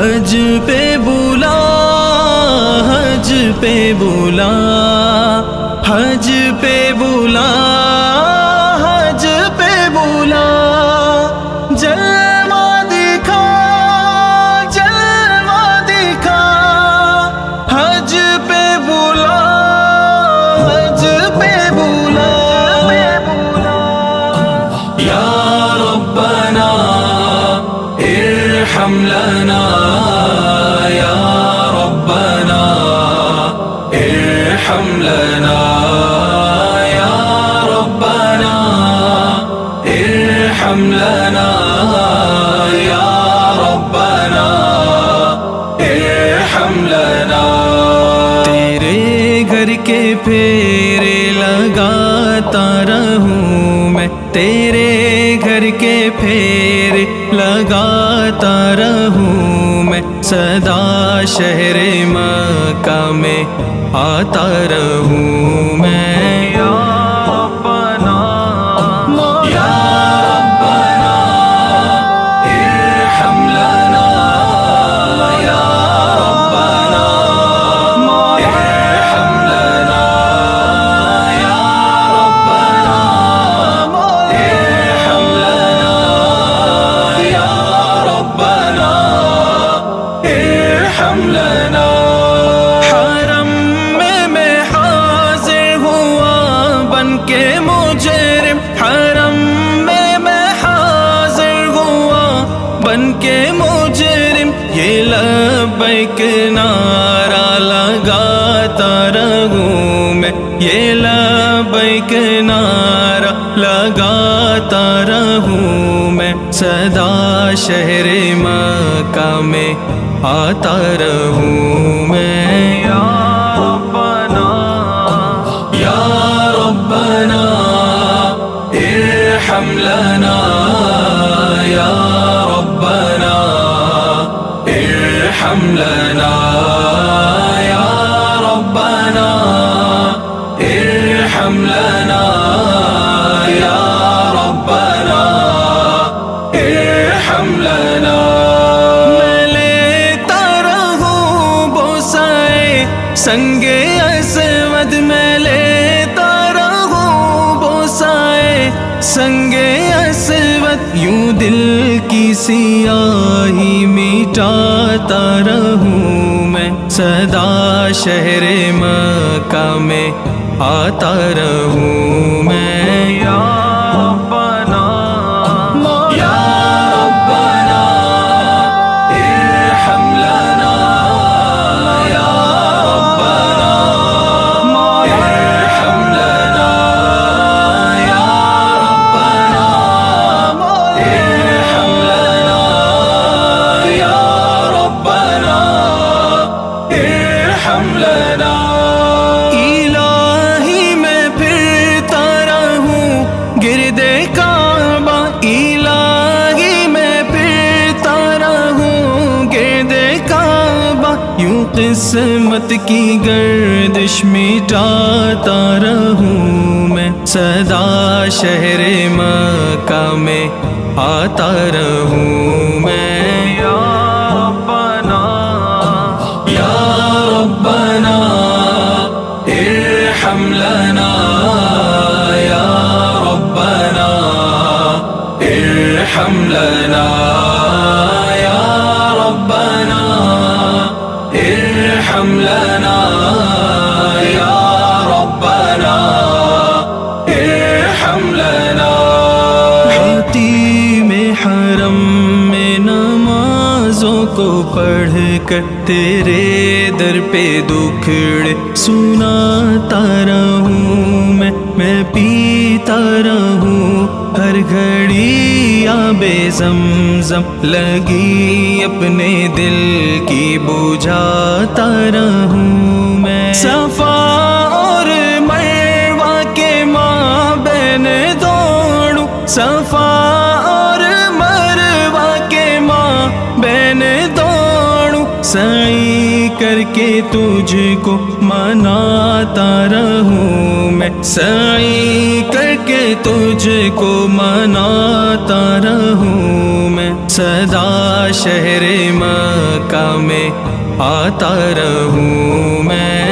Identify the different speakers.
Speaker 1: حج پہ بلا، حج پہ بلا، حج پہ بلا، حج پہ بلا، جلوہ دکھا، جلوہ دکھا، حج پہ بلا، حج پہ بلا، یا ربنا ارحم لنا، یا ربنا ارحم لنا، یا ربنا ارحم لنا، یا ربنا ارحم لنا۔ تیرے گھر کے پھیرے لگاتا رہوں میں، تیرے گھر کے پھیرے لگاتا رہوں میں، سدا شہر مکہ میں آتا رہوں میں، یا ربنا، یا ربنا ارحم لنا، یا ربنا ارحم لنا، یا ربنا ارحم لنا، یا ربنا ارحم لنا۔ حرم میں حاضر ہوا بن کے مجرم، حرم میں حاضر ہوا بن کے مجرم، یہ لبیک نعرہ لگاتا رہوں میں، یہ لبیک نعرہ لگاتا رہوں میں، سدا شہر مکہ میں آتا رہوں میں، یا ربنا، یا ربنا ارحم لنا، یا ربنا ارحم لنا، یا ربنا ارحم لنا، یا ربنا ارحم لنا۔ سنگ اسود میں لیتا رہوں بوسائے، سنگ اسود یوں دل کی سیاہی مٹاتا رہوں میں، سدا شہر مکہ میں آتا رہوں میں، یا ربنا، یا ربنا ارحم لنا، یا ربنا ارحم لنا، یا ربنا ارحم لنا، یا ربنا ارحم لنا۔ الہی میں پھرتا رہوں گرد کعبہ، الہی میں پھرتا رہوں گرد کعبہ، یوں قسمت کی گردش مٹاتا رہوں میں، سدا شہر مکہ میں آتا رہوں میں، یا ربنا، یا ربنا ارحم لنا، یا ربنا ارحم لنا، یا ربنا ارحم لنا، یا ربنا ارحم لنا۔ حتیم حرم میں نمازوں کو پڑھ کر تیرے در پہ دکھڑ سناتا رہوں میں پیتا رہوں ہر گھڑی آب زمزم، لگی اپنے دل کی بجھاتا رہوں میں، صفا اور مروہ کے مابین دوڑوں، صفا اور مروہ کے مابین دوڑوں، سعی کر کے تجھ کو مناتا رہوں میں، سعی کر کے تجھ کو مناتا رہوں میں، سدا شہر مکہ میں آتا رہوں میں۔